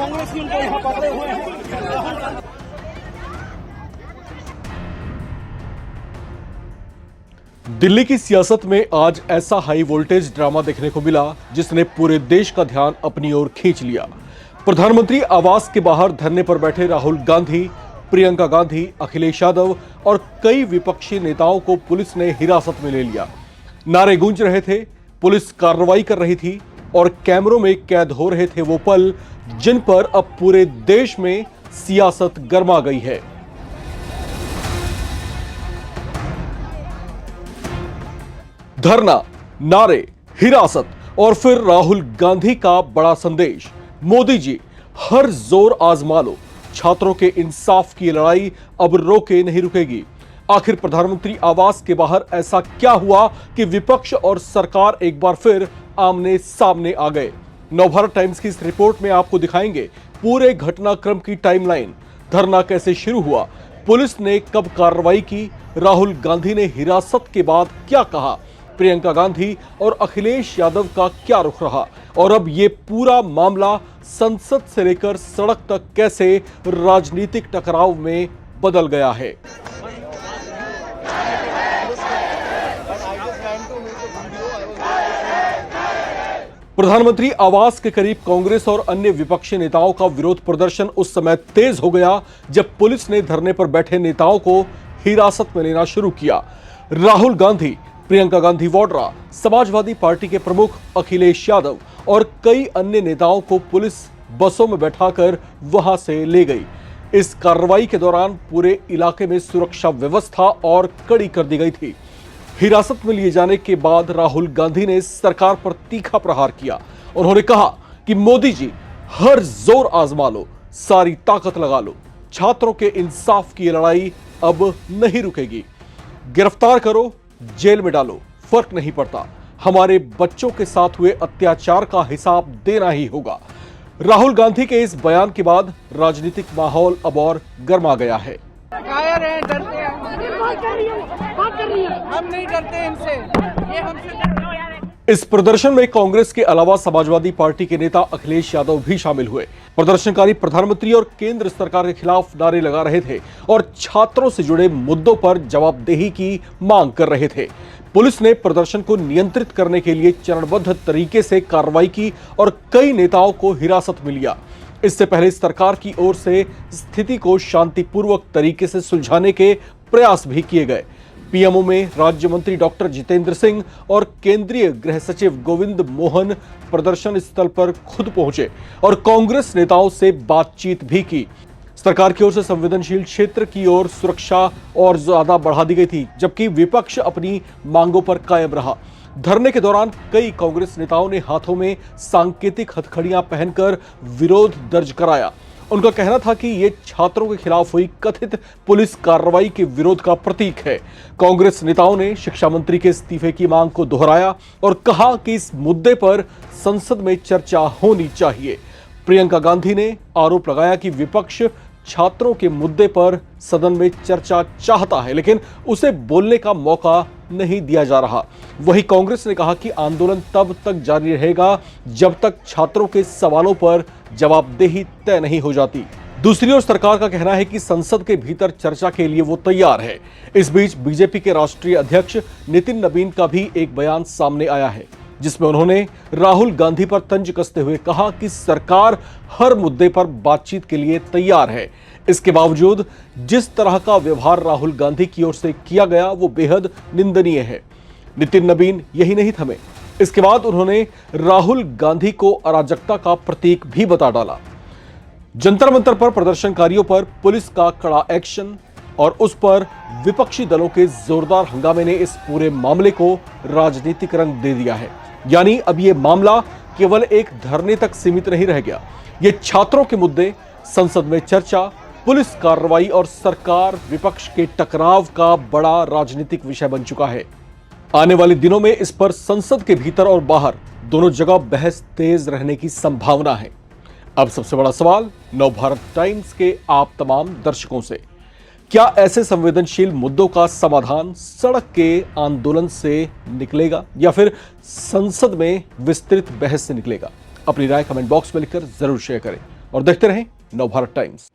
कांग्रेस की उनको यहाँ पकड़े हुए हैं। दिल्ली की सियासत में आज ऐसा हाई वोल्टेज ड्रामा देखने को मिला जिसने पूरे देश का ध्यान अपनी ओर खींच लिया। प्रधानमंत्री आवास के बाहर धरने पर बैठे राहुल गांधी, प्रियंका गांधी, अखिलेश यादव और कई विपक्षी नेताओं को पुलिस ने हिरासत में ले लिया। नारे गूंज रहे थे, पुलिस कार्रवाई कर रही थी और कैमरों में कैद हो रहे थे वो पल जिन पर अब पूरे देश में सियासत गर्मा गई है। धरना, नारे, हिरासत और फिर राहुल गांधी का बड़ा संदेश, मोदी जी हर जोर आजमा लो, छात्रों के इंसाफ की लड़ाई अब रोके नहीं रुकेगी। आखिर प्रधानमंत्री आवास के बाहर ऐसा क्या हुआ कि विपक्ष और सरकार एक बार फिर आमने सामने आ गए। नवभारत टाइम्स की इस रिपोर्ट में आपको दिखाएंगे पूरे घटनाक्रम की टाइमलाइन। धरना कैसे शुरू हुआ, पुलिस ने कब कार्रवाई की, राहुल गांधी ने हिरासत के बाद क्या कहा, प्रियंका गांधी और अखिलेश यादव का क्या रुख रहा और अब यह पूरा मामला संसद से लेकर सड़क तक कैसे राजनीतिक टकराव में बदल गया है। प्रधानमंत्री आवास के करीब कांग्रेस और अन्य विपक्षी नेताओं का विरोध प्रदर्शन उस समय तेज हो गया जब पुलिस ने धरने पर बैठे नेताओं को हिरासत में लेना शुरू किया। राहुल गांधी, प्रियंका गांधी वाड्रा, समाजवादी पार्टी के प्रमुख अखिलेश यादव और कई अन्य नेताओं को पुलिस बसों में बैठाकर वहां से ले गई। इस कार्रवाई के दौरान पूरे इलाके में सुरक्षा व्यवस्था और कड़ी कर दी गई थी। हिरासत में लिए जाने के बाद राहुल गांधी ने सरकार पर तीखा प्रहार किया। उन्होंने कहा कि मोदी जी हर जोर आजमा लो, सारी ताकत लगा लो, छात्रों के इंसाफ की लड़ाई अब नहीं रुकेगी। गिरफ्तार करो, जेल में डालो, फर्क नहीं पड़ता, हमारे बच्चों के साथ हुए अत्याचार का हिसाब देना ही होगा। राहुल गांधी के इस बयान के बाद राजनीतिक माहौल अब और गर्मा गया है। कायर हैं, डरते हैं, हम नहीं डरते इनसे, ये हमसे। इस प्रदर्शन में कांग्रेस के अलावा समाजवादी पार्टी के नेता अखिलेश यादव भी शामिल हुए। प्रदर्शनकारी प्रधानमंत्री और केंद्र सरकार के खिलाफ नारे लगा रहे थे और छात्रों से जुड़े मुद्दों पर जवाबदेही की मांग कर रहे थे। पुलिस ने प्रदर्शन को नियंत्रित करने के लिए चरणबद्ध तरीके से कार्रवाई की और कई नेताओं को हिरासत में लिया। इससे पहले सरकार की ओर से स्थिति को शांतिपूर्वक तरीके से सुलझाने के प्रयास भी किए गए। पीएमओ में राज्य मंत्री डॉक्टर जितेंद्र सिंह और केंद्रीय गृह सचिव गोविंद मोहन प्रदर्शन स्थल पर खुद पहुंचे और कांग्रेस नेताओं से बातचीत भी की। सरकार की ओर से संवेदनशील क्षेत्र की ओर सुरक्षा और ज्यादा बढ़ा दी गई थी, जबकि विपक्ष अपनी मांगों पर कायम रहा। धरने के दौरान कई कांग्रेस नेताओं ने हाथों में सांकेतिक हथकड़ियां पहनकर विरोध दर्ज कराया। उनका कहना था कि यह छात्रों के खिलाफ हुई कथित पुलिस कार्रवाई के विरोध का प्रतीक है। कांग्रेस नेताओं ने शिक्षा मंत्री के इस्तीफे की मांग को दोहराया और कहा कि इस मुद्दे पर संसद में चर्चा होनी चाहिए। प्रियंका गांधी ने आरोप लगाया कि विपक्ष छात्रों के मुद्दे पर सदन में चर्चा चाहता है, लेकिन उसे बोलने का मौका नहीं दिया जा रहा। वहीं कांग्रेस ने कहा कि आंदोलन तब तक जारी रहेगा जब तक छात्रों के सवालों पर जवाबदेही तय नहीं हो जाती। दूसरी ओर सरकार का कहना है कि संसद के भीतर चर्चा के लिए वो तैयार है। इस बीच बीजेपी के राष्ट्रीय अध्यक्ष नितिन नबीन का भी एक बयान सामने आया है, जिसमें उन्होंने राहुल गांधी पर तंज कसते हुए कहा कि सरकार हर मुद्दे पर बातचीत के लिए तैयार है। इसके बावजूद जिस तरह का व्यवहार राहुल गांधी की ओर से किया गया वो बेहद निंदनीय है। नितिन नबीन यही नहीं थमे, इसके बाद उन्होंने राहुल गांधी को अराजकता का प्रतीक भी बता डाला। जंतर मंतर पर प्रदर्शनकारियों पर पुलिस का कड़ा एक्शन और उस पर विपक्षी दलों के जोरदार हंगामे ने इस पूरे मामले को राजनीतिक रंग दे दिया है। यानी अब यह मामला केवल एक धरने तक सीमित नहीं रह गया। ये छात्रों के मुद्दे, संसद में चर्चा, पुलिस कार्रवाई और सरकार विपक्ष के टकराव का बड़ा राजनीतिक विषय बन चुका है। आने वाले दिनों में इस पर संसद के भीतर और बाहर दोनों जगह बहस तेज रहने की संभावना है। अब सबसे बड़ा सवाल नवभारत टाइम्स के आप तमाम दर्शकों से, क्या ऐसे संवेदनशील मुद्दों का समाधान सड़क के आंदोलन से निकलेगा या फिर संसद में विस्तृत बहस से निकलेगा? अपनी राय कमेंट बॉक्स में लिखकर जरूर शेयर करें। और देखते रहें नवभारत टाइम्स।